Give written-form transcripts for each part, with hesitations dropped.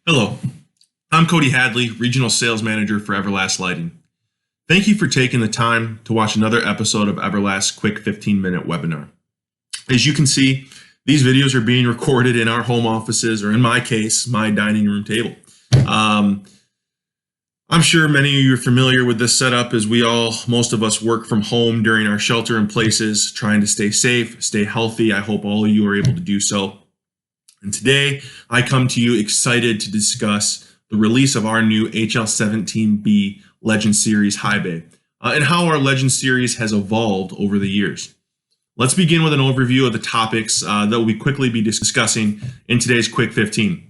Hello, I'm Cody Hadley, Regional Sales Manager for EverLast Lighting. Thank you for taking the time to watch another episode of EverLast's quick 15-minute webinar. As you can see, these videos are being recorded in our home offices, or in my case, my dining room table. I'm sure many of you are familiar with this setup as most of us work from home during our shelter in places, trying to stay safe, stay healthy. I hope all of you are able to do so. And today I come to you excited to discuss the release of our new HL17B Legend Series High Bay and how our Legend Series has evolved over the years. Let's begin with an overview of the topics that we'll quickly be discussing in today's Quick 15.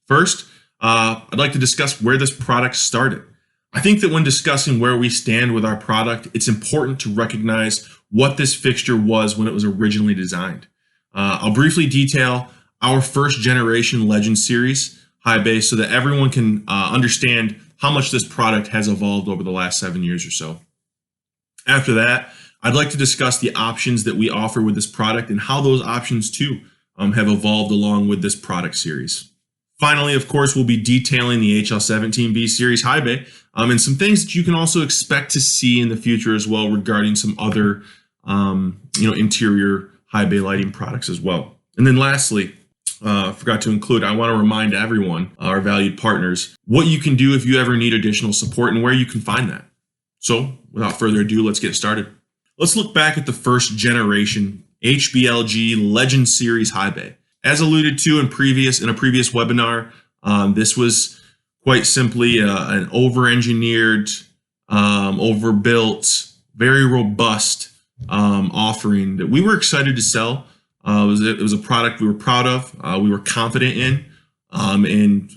First, I'd like to discuss where this product started. I think that when discussing where we stand with our product, it's important to recognize what this fixture was when it was originally designed. I'll briefly detail our first generation Legend Series High Bay so that everyone can understand how much this product has evolved over the last 7 years or so. After that, I'd like to discuss the options that we offer with this product and how those options too have evolved along with this product series. Finally, of course, we'll be detailing the HL17B Series High Bay and some things that you can also expect to see in the future as well regarding some other interior high bay lighting products as well. And then lastly, forgot to include, I want to remind everyone, our valued partners, what you can do if you ever need additional support and where you can find that. So without further ado, let's get started. Let's look back at the first generation HBLG Legend Series High Bay. As alluded to in a previous webinar, this was quite simply an over-engineered, overbuilt, very robust offering that we were excited to sell. It was a product we were proud of, we were confident in, and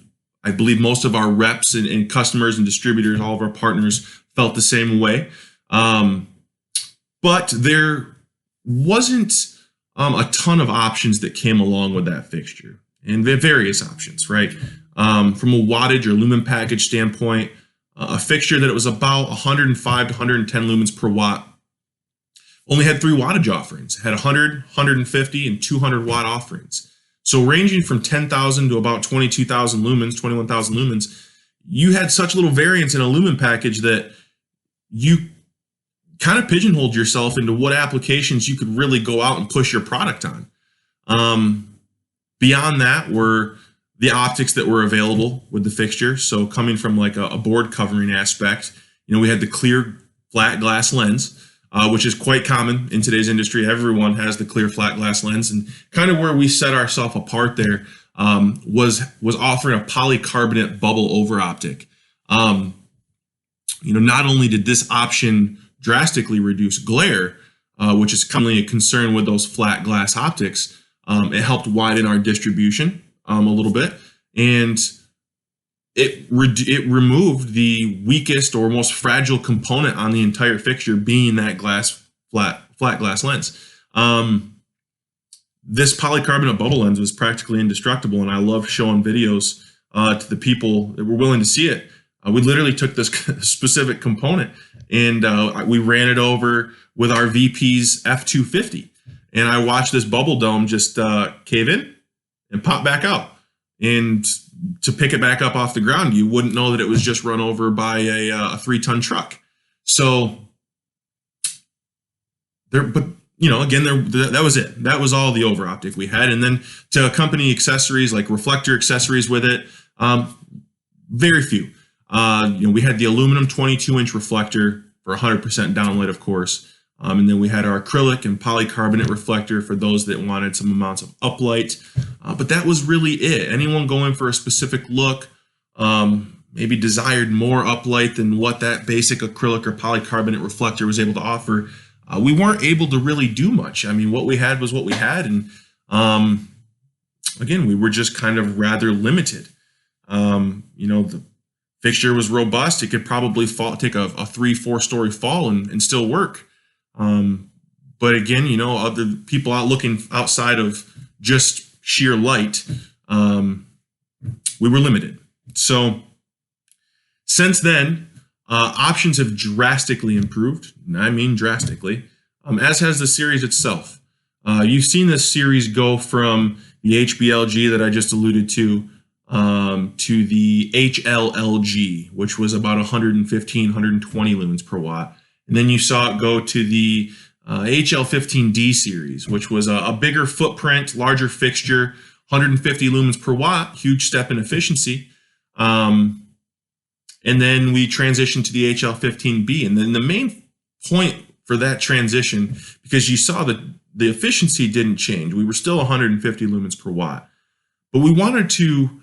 I believe most of our reps and customers and distributors, all of our partners, felt the same way. But there wasn't a ton of options that came along with that fixture, and various options, right? From a wattage or lumen package standpoint, a fixture that it was about 105 to 110 lumens per watt only had 3 wattage offerings. It had 100, 150, and 200 watt offerings. So ranging from 10,000 to about 22,000 lumens, 21,000 lumens, you had such little variance in a lumen package that you kind of pigeonholed yourself into what applications you could really go out and push your product on. Beyond that were the optics that were available with the fixture. So coming from like a board covering aspect, we had the clear flat glass lens, which is quite common in today's industry. Everyone has the clear flat glass lens, and kind of where we set ourselves apart there was offering a polycarbonate bubble over optic. Not only did this option drastically reduce glare, which is commonly a concern with those flat glass optics, it helped widen our distribution a little bit, and it removed the weakest or most fragile component on the entire fixture, being that flat glass lens. This polycarbonate bubble lens was practically indestructible, and I love showing videos to the people that were willing to see it. We literally took this specific component and we ran it over with our VP's F250, and I watched this bubble dome just cave in and pop back out. And to pick it back up off the ground, you wouldn't know that it was just run over by a 3-ton truck. So that was it. That was all the over optic we had. And then to accompany accessories like reflector accessories with it, very few. We had the aluminum 22-inch reflector for 100% downlight, of course. And then we had our acrylic and polycarbonate reflector for those that wanted some amounts of uplight. But that was really it. Anyone going for a specific look maybe desired more uplight than what that basic acrylic or polycarbonate reflector was able to offer. We weren't able to really do much. I mean, what we had was what we had. And again, we were just kind of rather limited. The fixture was robust. It could probably take a 3-4 story fall and still work. But again, other people out looking outside of just sheer light, we were limited. So since then, options have drastically improved. And I mean drastically, as has the series itself. You've seen this series go from the HBLG that I just alluded to to the HLLG, which was about 115, 120 lumens per watt. And then you saw it go to the HL15D series, which was a bigger footprint, larger fixture, 150 lumens per watt, huge step in efficiency. And then we transitioned to the HL15B. And then the main point for that transition, because you saw that the efficiency didn't change. We were still 150 lumens per watt. But we wanted to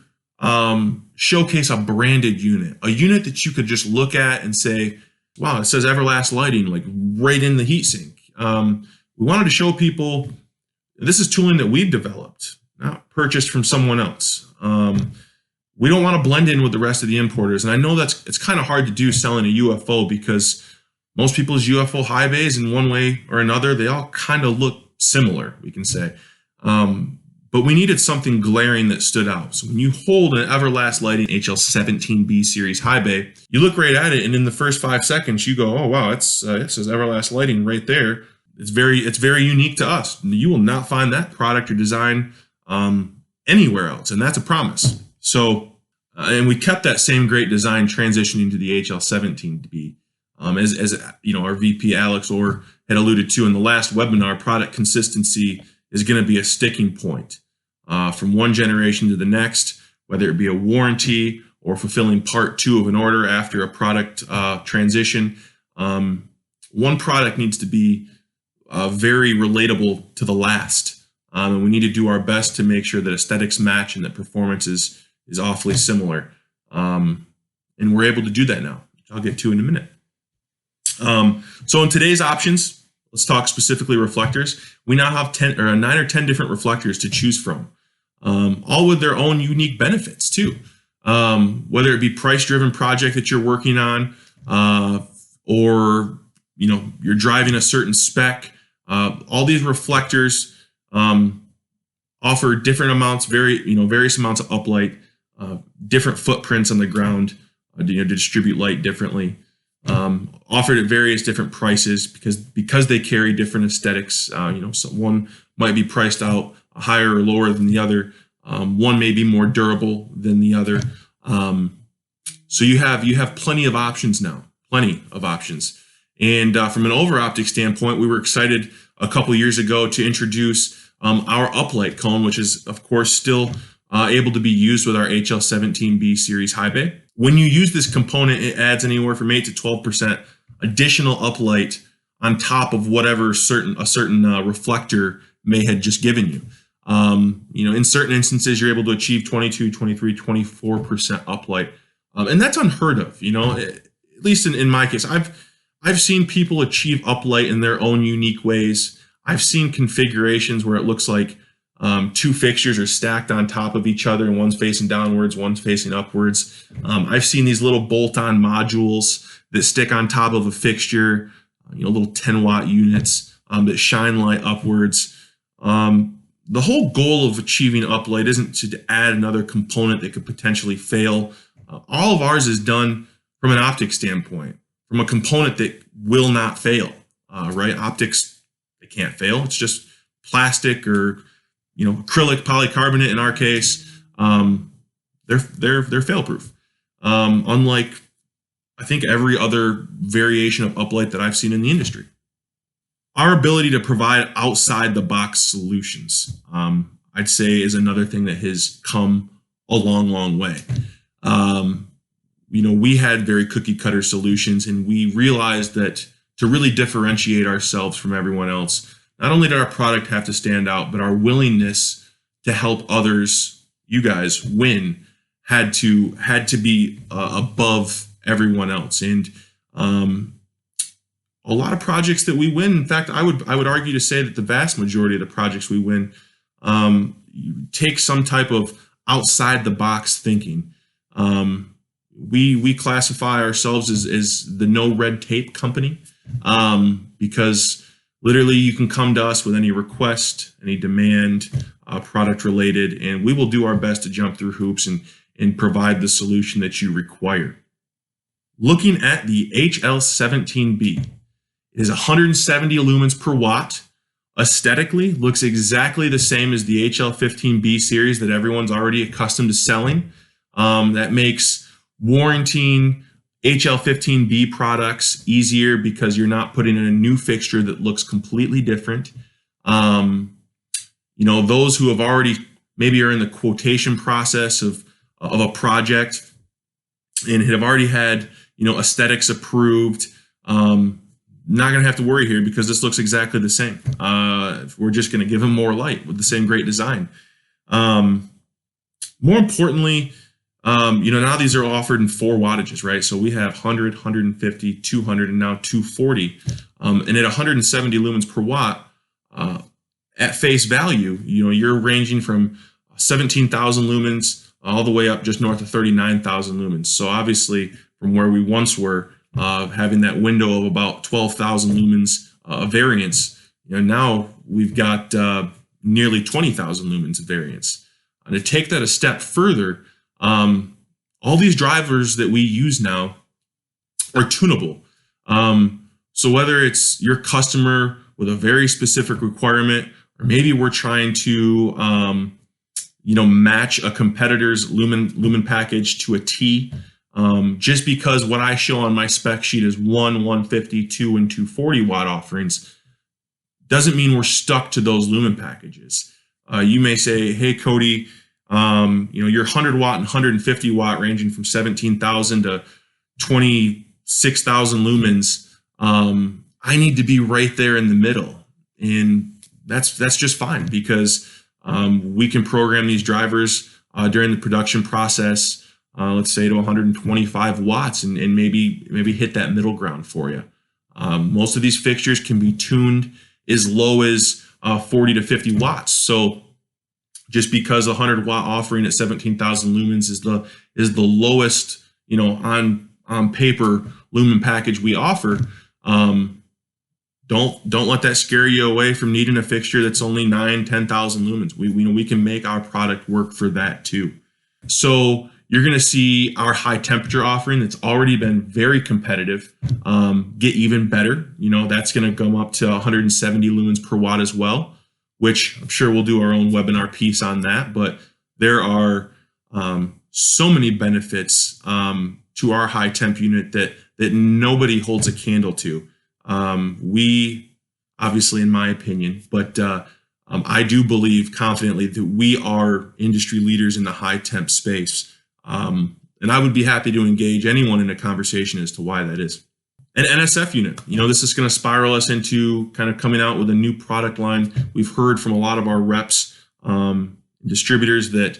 showcase a branded unit, a unit that you could just look at and say, wow, it says EverLast lighting, like right in the heatsink. We wanted to show people this is tooling that we've developed, not purchased from someone else. We don't want to blend in with the rest of the importers. And I know it's kind of hard to do selling a UFO because most people's UFO high bays in one way or another, they all kind of look similar, we can say. But we needed something glaring that stood out. So when you hold an EverLast lighting HL17B series high bay, you look right at it, and in the first 5 seconds, you go, "Oh wow, it says EverLast lighting right there." It's very unique to us. You will not find that product or design anywhere else, and that's a promise. So, and we kept that same great design transitioning to the HL17B. As you know, our VP Alex Orr had alluded to in the last webinar, product consistency is going to be a sticking point from one generation to the next, whether it be a warranty or fulfilling part 2 of an order after a product transition. One product needs to be very relatable to the last. And we need to do our best to make sure that aesthetics match and that performance is awfully similar. And we're able to do that now, which I'll get to in a minute. So in today's options, let's talk specifically reflectors. We now have 9 or 10 different reflectors to choose from, all with their own unique benefits too. Whether it be price-driven project that you're working on, or you're driving a certain spec, all these reflectors offer different amounts, various amounts of uplight, different footprints on the ground, to distribute light differently. Offered at various different prices because they carry different aesthetics. So one might be priced out higher or lower than the other. One may be more durable than the other. So you have plenty of options now, plenty of options. And from an over optic standpoint, we were excited a couple years ago to introduce our uplight cone, which is of course still able to be used with our HL17B series high bay. When you use this component, it adds anywhere from 8 to 12% additional uplight on top of whatever a certain reflector may have just given you. In certain instances, you're able to achieve 22, 23, 24% uplight. And that's unheard of, at least in my case. I've seen people achieve uplight in their own unique ways. I've seen configurations where it looks like 2 fixtures are stacked on top of each other and one's facing downwards, one's facing upwards. I've seen these little bolt-on modules that stick on top of a fixture, little 10-watt units that shine light upwards. The whole goal of achieving uplight isn't to add another component that could potentially fail. All of ours is done from an optic standpoint, from a component that will not fail, right? Optics, they can't fail. It's just plastic or acrylic polycarbonate in our case. They're fail-proof. Unlike, I think, every other variation of uplight that I've seen in the industry. Our ability to provide outside-the-box solutions, I'd say, is another thing that has come a long, long way. We had very cookie-cutter solutions, and we realized that to really differentiate ourselves from everyone else, not only did our product have to stand out, but our willingness to help others, you guys, win, had to be above everyone else. And a lot of projects that we win, in fact, I would argue to say that the vast majority of the projects we win take some type of outside the box thinking. We classify ourselves as the no red tape company because literally you can come to us with any request, any demand, product related, and we will do our best to jump through hoops and provide the solution that you require. Looking at the HL17B, it is 170 lumens per watt, aesthetically looks exactly the same as the HL15B series that everyone's already accustomed to selling. That makes warranting HL15B products easier because you're not putting in a new fixture that looks completely different. Those who have already maybe are in the quotation process of a project and have already had, aesthetics approved, not going to have to worry here because this looks exactly the same. We're just going to give them more light with the same great design. More importantly, now these are offered in 4 wattages, right? So we have 100, 150, 200, and now 240. And at 170 lumens per watt, at face value, you're ranging from 17,000 lumens all the way up just north of 39,000 lumens. So obviously, from where we once were, having that window of about 12,000 lumens variance, now we've got nearly 20,000 lumens of variance. And to take that a step further, all these drivers that we use now are tunable. So whether it's your customer with a very specific requirement, or maybe we're trying to match a competitor's lumen package to a T. Just because what I show on my spec sheet is 150, 2, and 240 watt offerings doesn't mean we're stuck to those lumen packages. You may say, hey, Cody, your 100 watt and 150 watt ranging from 17,000 to 26,000 lumens. I need to be right there in the middle. And that's just fine because we can program these drivers during the production process, let's say to 125 watts and maybe hit that middle ground for you. Most of these fixtures can be tuned as low as 40 to 50 watts. So just because a 100 watt offering at 17,000 lumens is the lowest, on paper lumen package we offer, don't let that scare you away from needing a fixture that's only 9, 10,000 lumens. We can make our product work for that too. So you're going to see our high temperature offering that's already been very competitive get even better. That's going to come up to 170 lumens per watt as well, which I'm sure we'll do our own webinar piece on that. But there are so many benefits to our high temp unit that nobody holds a candle to. We obviously, in my opinion, but I do believe confidently that we are industry leaders in the high temp space. And I would be happy to engage anyone in a conversation as to why that is. An NSF unit, this is going to spiral us into kind of coming out with a new product line. We've heard from a lot of our reps, distributors that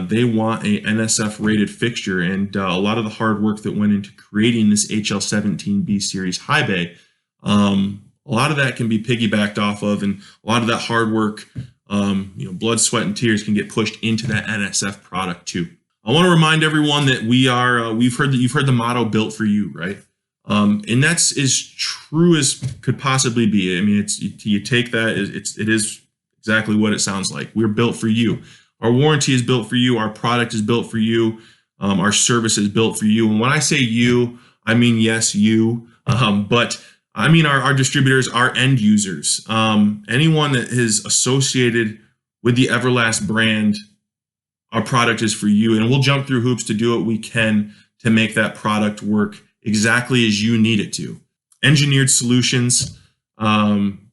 they want a NSF rated fixture, and a lot of the hard work that went into creating this HL17B series high bay, a lot of that can be piggybacked off of, and a lot of that hard work, blood, sweat, and tears can get pushed into that NSF product too. I want to remind everyone that you've heard the motto "Built for You," right? And that's as true as could possibly be. I mean, you take that, it is exactly what it sounds like. We're built for you. Our warranty is built for you. Our product is built for you. Our service is built for you. And when I say you, I mean, yes, you, but I mean our distributors, our end users, anyone that is associated with the EverLast brand. Our product is for you, and we'll jump through hoops to do what we can to make that product work exactly as you need it to. Engineered solutions,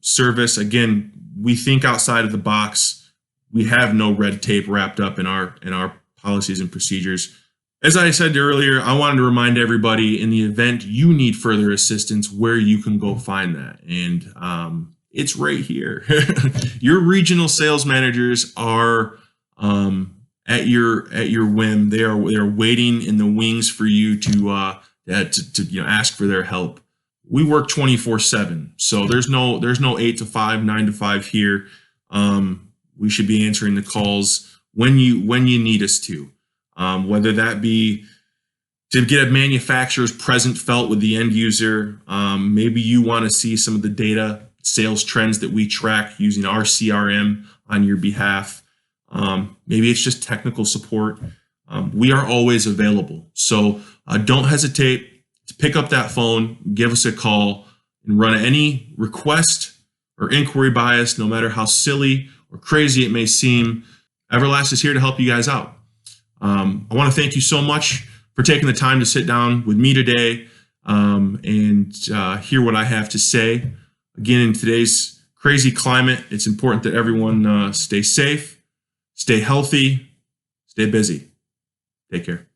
service. Again, we think outside of the box. We have no red tape wrapped up in our policies and procedures. As I said earlier, I wanted to remind everybody in the event you need further assistance where you can go find that, and it's right here. Your regional sales managers are at your whim. They are waiting in the wings for you to ask for their help. We work 24/7, so there's no 8 to 5, 9 to 5 here. We should be answering the calls when you need us to, whether that be to get a manufacturer's present felt with the end user. Maybe you want to see some of the data sales trends that we track using our CRM on your behalf. Maybe it's just technical support. We are always available. So don't hesitate to pick up that phone, give us a call, and run any request or inquiry bias, no matter how silly or crazy it may seem, EverLast is here to help you guys out. I want to thank you so much for taking the time to sit down with me today and hear what I have to say. Again, in today's crazy climate, it's important that everyone stay safe, stay healthy, stay busy. Take care.